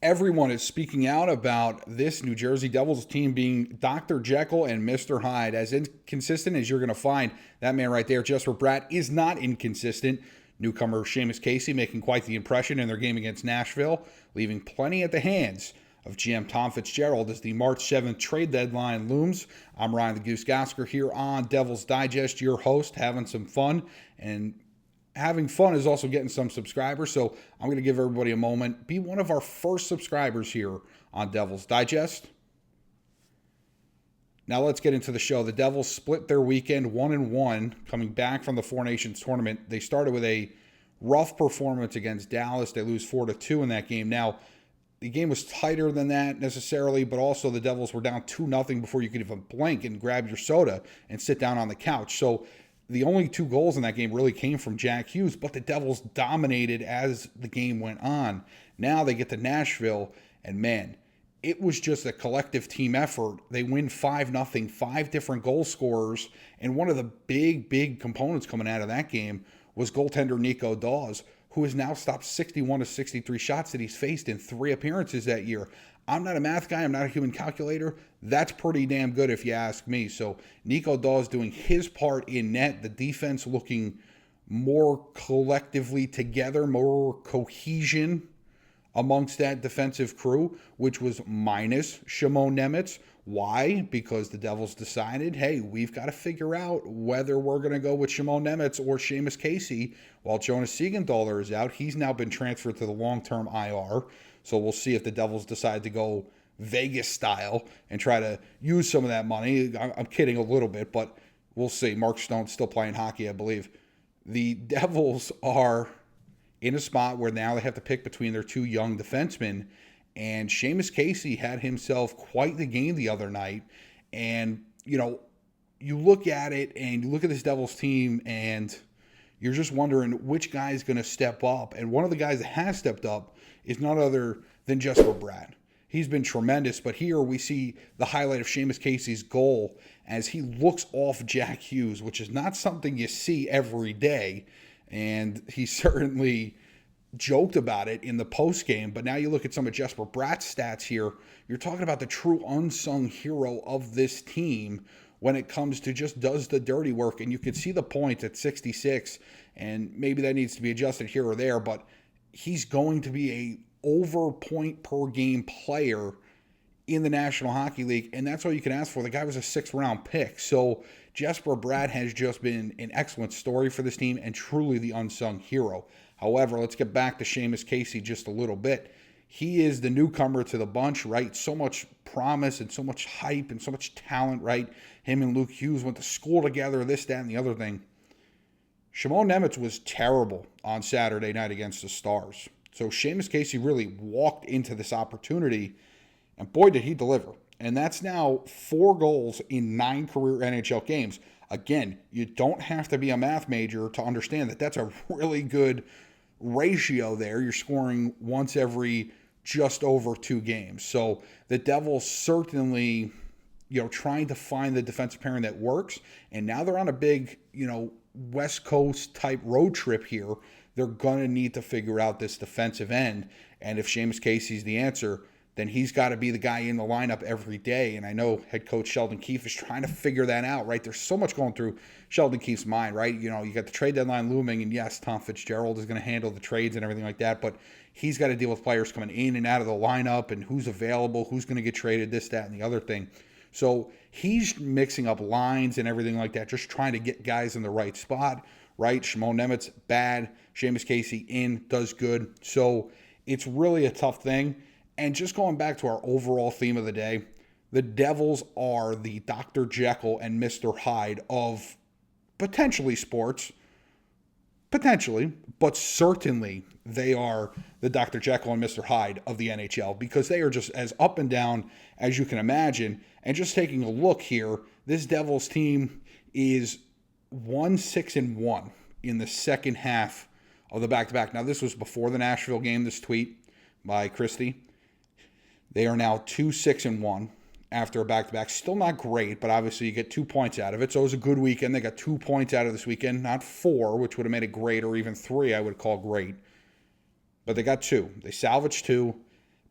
Everyone is speaking out about this New Jersey Devils team being Dr. Jekyll and Mr. Hyde. As inconsistent as you're going to find, that man right there, Jesper Bratt, is not inconsistent. Newcomer Seamus Casey making quite the impression in their game against Nashville, leaving plenty at the hands of GM Tom Fitzgerald as the March 7th trade deadline looms. I'm Ryan the Goose Gosiker here on Devil's Digest, your host, having some fun. And having fun is also getting some subscribers, so I'm going to give everybody a moment. Be one of our first subscribers here on Devil's Digest. Now let's get into the show. The Devils split their weekend 1-1, coming back from the Four Nations tournament. They started with a rough performance against Dallas. They lose 4-2 in that game. Now, the game was tighter than that necessarily, but also the Devils were down 2-0 before you could even blink and grab your soda and sit down on the couch. So the only two goals in that game really came from Jack Hughes, but the Devils dominated as the game went on. Now they get to Nashville, and man, it was just a collective team effort. They win 5-0, 5 different goal scorers, and one of the big components coming out of that game was goaltender Nico Daws, who has now stopped 61 of 63 shots that he's faced in 3 appearances that year. I'm not a math guy. I'm not a human calculator. That's pretty damn good if you ask me. So Nico Daws doing his part in net. The defense looking more collectively together, more cohesion amongst that defensive crew, which was minus Shimon Nemec. Why? Because the Devils decided, hey, we've got to figure out whether we're going to go with Shimon Nemec or Seamus Casey. While Jonas Siegenthaler is out, he's now been transferred to the long-term IR. So we'll see if the Devils decide to go Vegas style and try to use some of that money. I'm kidding a little bit, but we'll see. Mark Stone's still playing hockey, I believe. The Devils are in a spot where now they have to pick between their 2 young defensemen, and Seamus Casey had himself quite the game the other night. And, you look at it and you look at this Devils team and you're just wondering which guy is going to step up. And one of the guys that has stepped up is none other than Jesper Bratt. He's been tremendous, but here we see the highlight of Seamus Casey's goal as he looks off Jack Hughes, which is not something you see every day. And he certainly joked about it in the postgame, but now you look at some of Jesper Bratt's stats here, you're talking about the true unsung hero of this team when it comes to just does the dirty work. And you can see the points at 66, and maybe that needs to be adjusted here or there, but he's going to be a over point per game player in the National Hockey League, and that's all you can ask for. The guy was a 6th-round pick. So Jesper Bratt has just been an excellent story for this team and truly the unsung hero. However, let's get back to Seamus Casey just a little bit. He is the newcomer to the bunch, right? So much promise and so much hype and so much talent, right? Him and Luke Hughes went to school together, this, that, and the other thing. Shimon Nemec was terrible on Saturday night against the Stars. So Seamus Casey really walked into this opportunity, and boy, did he deliver. And that's now 4 goals in 9 career NHL games. Again, you don't have to be a math major to understand that that's a really good ratio there. You're scoring once every just over 2 games. So the Devils certainly, trying to find the defensive pairing that works. And now they're on a big, West Coast type road trip here. They're going to need to figure out this defensive end. And if Seamus Casey's the answer, then he's got to be the guy in the lineup every day. And I know head coach Sheldon Keefe is trying to figure that out, right? There's so much going through Sheldon Keefe's mind, right? You got the trade deadline looming, and yes, Tom Fitzgerald is going to handle the trades and everything like that, but he's got to deal with players coming in and out of the lineup and who's available, who's going to get traded, this, that, and the other thing. So he's mixing up lines and everything like that, just trying to get guys in the right spot, right? Shimon Nemec, bad. Seamus Casey in, does good. So it's really a tough thing. And just going back to our overall theme of the day, the Devils are the Dr. Jekyll and Mr. Hyde of potentially sports. Potentially, but certainly they are the Dr. Jekyll and Mr. Hyde of the NHL because they are just as up and down as you can imagine. And just taking a look here, this Devils team is 1-6-1 in the second half of the back-to-back. Now, this was before the Nashville game, this tweet by Christie. They are now 2-6-1 after a back-to-back. Still not great, but obviously you get 2 points out of it. So it was a good weekend. They got 2 points out of this weekend, not 4, which would have made it great, or even 3 I would call great. But they got 2. They salvaged 2.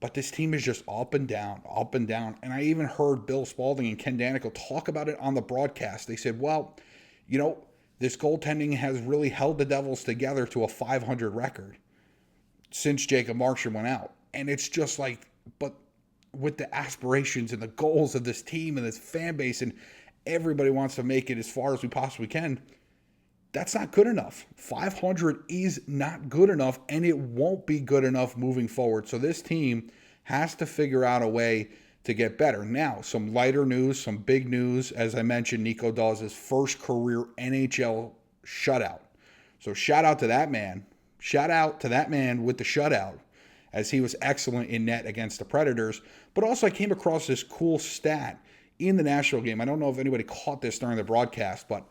But this team is just up and down, up and down. And I even heard Bill Spalding and Ken Danikel talk about it on the broadcast. They said, well, this goaltending has really held the Devils together to a 500 record since Jacob Markstrom went out. And it's just like, but with the aspirations and the goals of this team and this fan base, and everybody wants to make it as far as we possibly can, that's not good enough. 500 is not good enough, and it won't be good enough moving forward. So this team has to figure out a way to get better. Now, some lighter news, some big news. As I mentioned, Nico Daws' his first career NHL shutout. So shout out to that man. Shout out to that man with the shutout, as he was excellent in net against the Predators. But also I came across this cool stat in the Nashville game. I don't know if anybody caught this during the broadcast, but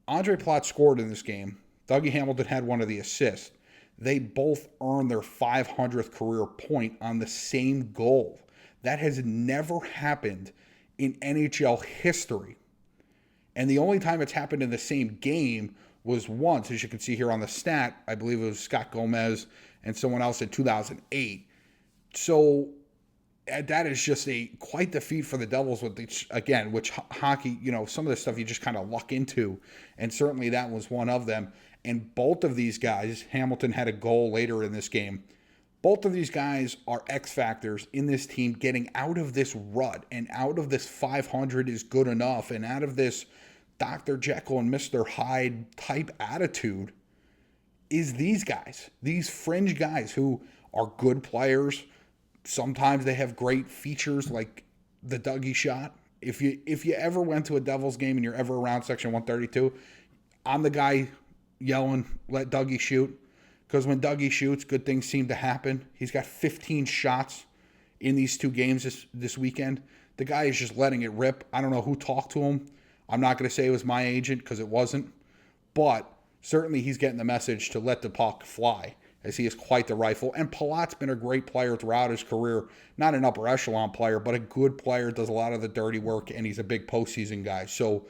Andre Platt scored in this game. Dougie Hamilton had one of the assists. They both earned their 500th career point on the same goal. That has never happened in NHL history. And the only time it's happened in the same game was once, as you can see here on the stat. I believe it was Scott Gomez and someone else in 2008. So that is just quite the feat for the Devils with which hockey, some of the stuff you just kind of luck into, and certainly that was one of them. And both of these guys, Hamilton had a goal later in this game. Both of these guys are X factors in this team getting out of this rut and out of this 500 is good enough and out of this Dr. Jekyll and Mr. Hyde type attitude is these guys, these fringe guys who are good players. Sometimes they have great features like the Dougie shot. If you ever went to a Devils game and you're ever around Section 132, I'm the guy yelling, let Dougie shoot. Because when Dougie shoots, good things seem to happen. He's got 15 shots in these two games this weekend. The guy is just letting it rip. I don't know who talked to him. I'm not going to say it was my agent because it wasn't. But certainly he's getting the message to let the puck fly, as he is quite the rifle. And Palat's been a great player throughout his career. Not an upper echelon player, but a good player, does a lot of the dirty work, and he's a big postseason guy. So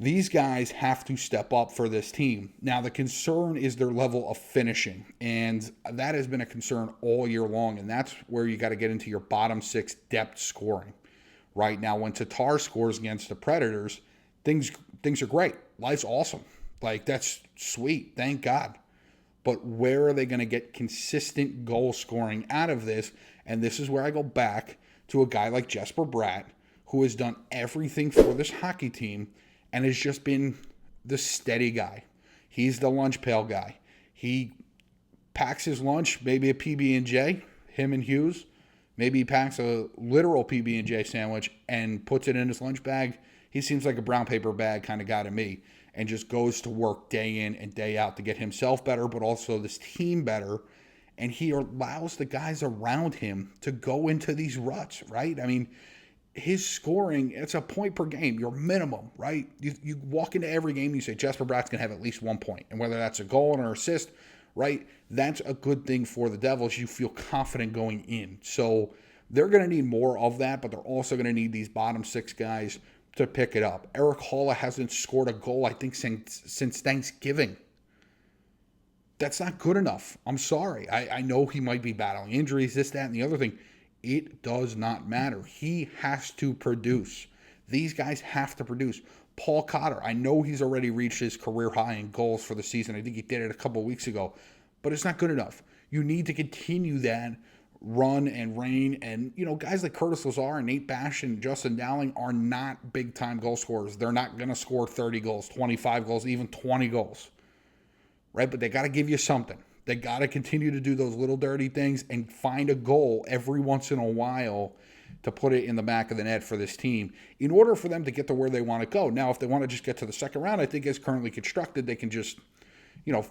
these guys have to step up for this team. Now, the concern is their level of finishing, and that has been a concern all year long, and that's where you got to get into your bottom six depth scoring. Right now, when Tatar scores against the Predators, things are great. Life's awesome. Like, that's sweet. Thank God. But where are they going to get consistent goal scoring out of this? And this is where I go back to a guy like Jesper Bratt, who has done everything for this hockey team and has just been the steady guy. He's the lunch pail guy. He packs his lunch, maybe a PB&J, him and Hughes. Maybe he packs a literal PB&J sandwich and puts it in his lunch bag. He seems like a brown paper bag kind of guy to me, and just goes to work day in and day out to get himself better, but also this team better. And he allows the guys around him to go into these ruts, right? I mean, his scoring, it's a point per game, your minimum, right? You walk into every game, you say, Jesper Bratt's going to have at least 1 point. And whether that's a goal or an assist, right, that's a good thing for the Devils. You feel confident going in. So they're going to need more of that, but they're also going to need these bottom six guys to pick it up. Eric Halla hasn't scored a goal, I think, since Thanksgiving. That's not good enough. I'm sorry. I know he might be battling injuries, this, that, and the other thing. It does not matter. He has to produce. These guys have to produce. Paul Cotter, I know he's already reached his career high in goals for the season. I think he did it a couple of weeks ago. But it's not good enough. You need to continue that run and reign. And, guys like Curtis Lazar and Nate Bash and Justin Dowling are not big-time goal scorers. They're not going to score 30 goals, 25 goals, even 20 goals. Right? But they got to give you something. They got to continue to do those little dirty things and find a goal every once in a while to put it in the back of the net for this team in order for them to get to where they want to go. Now, if they want to just get to the second round, I think as currently constructed, they can just,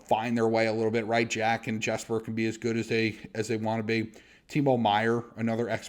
find their way a little bit, right? Jack and Jesper can be as good as they want to be. Timo Meier, another X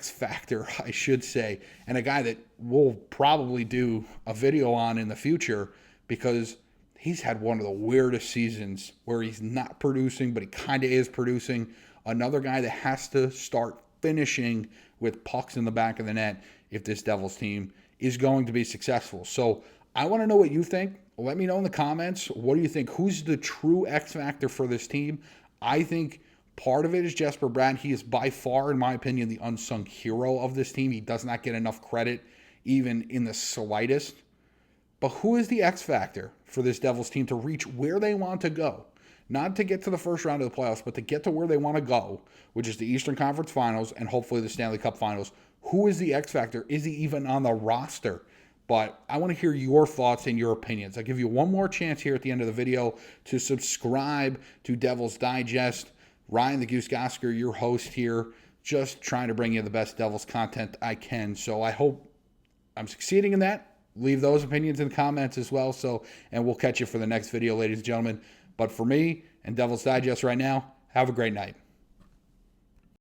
factor, I should say, and a guy that we'll probably do a video on in the future because he's had one of the weirdest seasons where he's not producing, but he kind of is producing. Another guy that has to start finishing with pucks in the back of the net if this Devils team is going to be successful. So I want to know what you think. Let me know in the comments. What do you think? Who's the true X factor for this team? I think part of it is Jesper Bratt. He is by far, in my opinion, the unsung hero of this team. He does not get enough credit, even in the slightest. But who is the X factor for this Devils team to reach where they want to go? Not to get to the first round of the playoffs, but to get to where they want to go, which is the Eastern Conference Finals and hopefully the Stanley Cup Finals. Who is the X factor? Is he even on the roster? But I want to hear your thoughts and your opinions. I'll give you one more chance here at the end of the video to subscribe to Devils Digest. Ryan the Goose Gosiker, your host here, just trying to bring you the best Devils content I can. So I hope I'm succeeding in that. Leave those opinions in the comments as well. And we'll catch you for the next video, ladies and gentlemen. But for me and Devils Digest right now, have a great night.